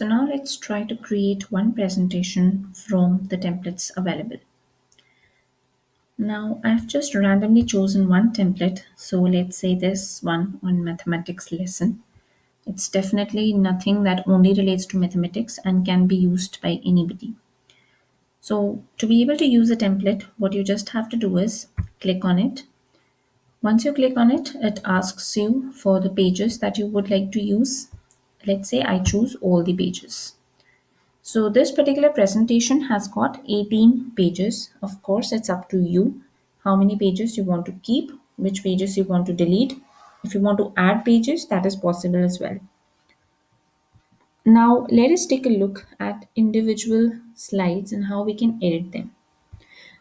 So now let's try to create one presentation from the templates available. Now I've just randomly chosen one template. So let's say this one on mathematics lesson. It's definitely nothing that only relates to mathematics and can be used by anybody. So to be able to use a template, what you just have to do is click on it. Once you click on it, it asks you for the pages that you would like to use. Let's say I choose all the pages. So this particular presentation has got 18 pages. Of course, it's up to you how many pages you want to keep, which pages you want to delete. If you want to add pages, that is possible as well. Now, let us take a look at individual slides and how we can edit them.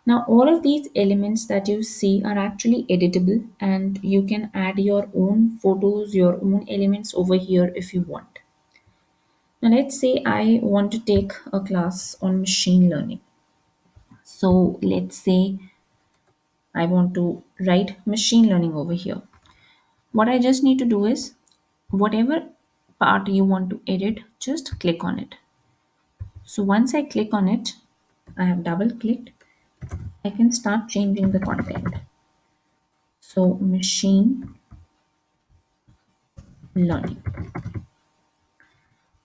Now, all of these elements that you see are actually editable, and you can add your own photos, your own elements over here if you want. Now, let's say I want to take a class on machine learning. So, let's say I want to write machine learning over here. What I just need to do is whatever part you want to edit, just click on it. So, once I click on it, I have double clicked, I can start changing the content. So, machine learning.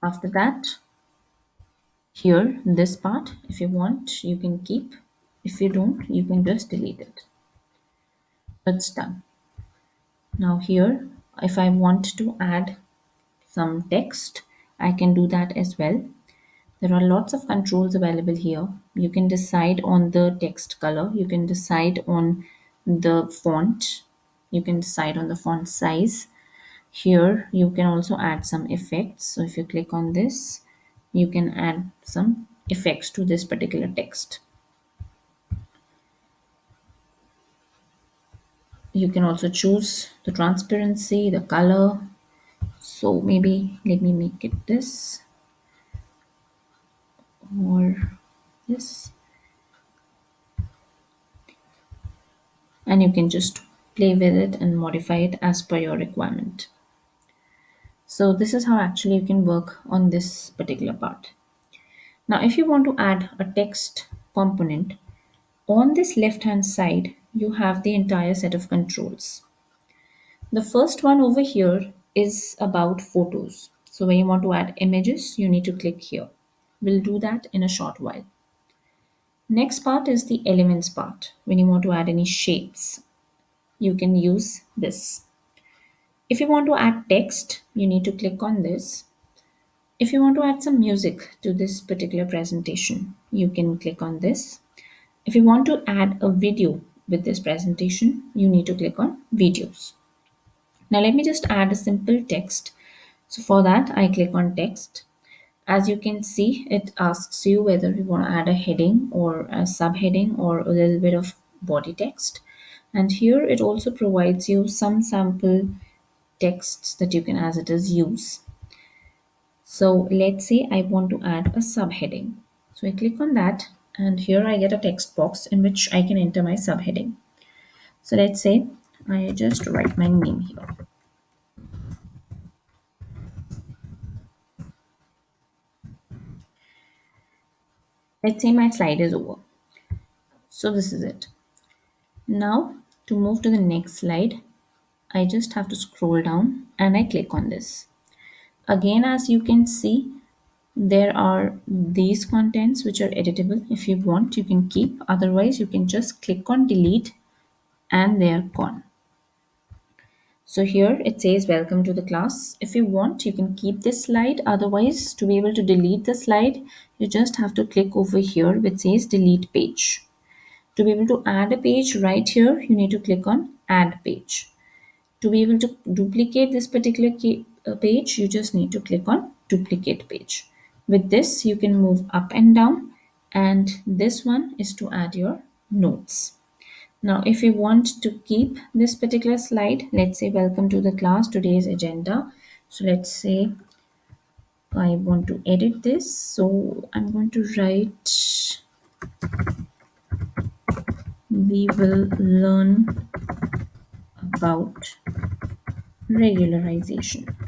After that, here, this part, if you want, you can keep. If you don't, you can just delete it. It's done. Now here, if I want to add some text, I can do that as well. There are lots of controls available here. You can decide on the text color. You can decide on the font. You can decide on the font size. Here, you can also add some effects. So if you click on this, you can add some effects to this particular text. You can also choose the transparency, the color. So maybe let me make it this or this, and you can just play with it and modify it as per your requirement. So this is how actually you can work on this particular part. Now if you want to add a text component, on this left hand side you have the entire set of controls. The first one over here is about photos. So when you want to add images, you need to click here. We'll do that in a short while. Next part is the elements part. When you want to add any shapes, you can use this. If you want to add text, you need to click on this. If you want to add some music to this particular presentation, you can click on this. If you want to add a video with this presentation, you need to click on videos. Now let me just add a simple text. So for that, I click on text. As you can see, it asks you whether you want to add a heading or a subheading or a little bit of body text. And here it also provides you some sample texts that you can as it is use. So let's say I want to add a subheading. So I click on that and here I get a text box in which I can enter my subheading. So let's say I just write my name here. Let's say my slide is over. So this is it. Now to move to the next slide, I just have to scroll down and I click on this. Again, as you can see, there are these contents which are editable. If you want, you can keep. Otherwise, you can just click on delete and they are gone. So here it says welcome to the class. If you want, you can keep this slide. Otherwise, to be able to delete the slide, you just have to click over here which says delete page. To be able to add a page right here, you need to click on add page. To be able to duplicate this particular page, you just need to click on duplicate page. With this, you can move up and down, and this one is to add your notes. Now, if you want to keep this particular slide, let's say welcome to the class, today's agenda. So let's say I want to edit this. So I'm going to write, we will learn about regularization.